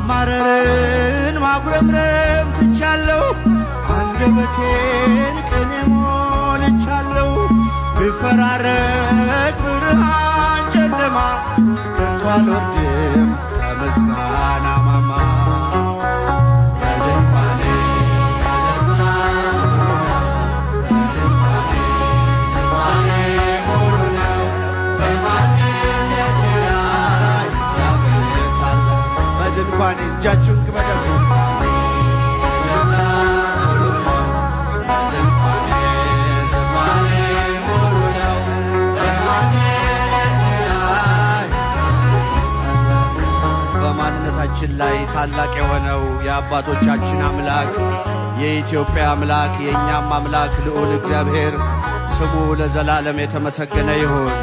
ማረርን ማጉረምረም ትቻለሁ አንደበቴን ቅኔ ሞልቻለሁ ቢፈራረቅ ብርሃን ጨለማ ከቶ አልወርድም ከምስጋና ማማ ድንኳኔ እጃችሁን ግበደሙ በማንነታችን ላይ ታላቅ የሆነው የአባቶቻችን አምላክ የኢትዮጵያ አምላክ የእኛም አምላክ ልዑል እግዚአብሔር ስሙ ለዘላለም የተመሰገነ ይሁን።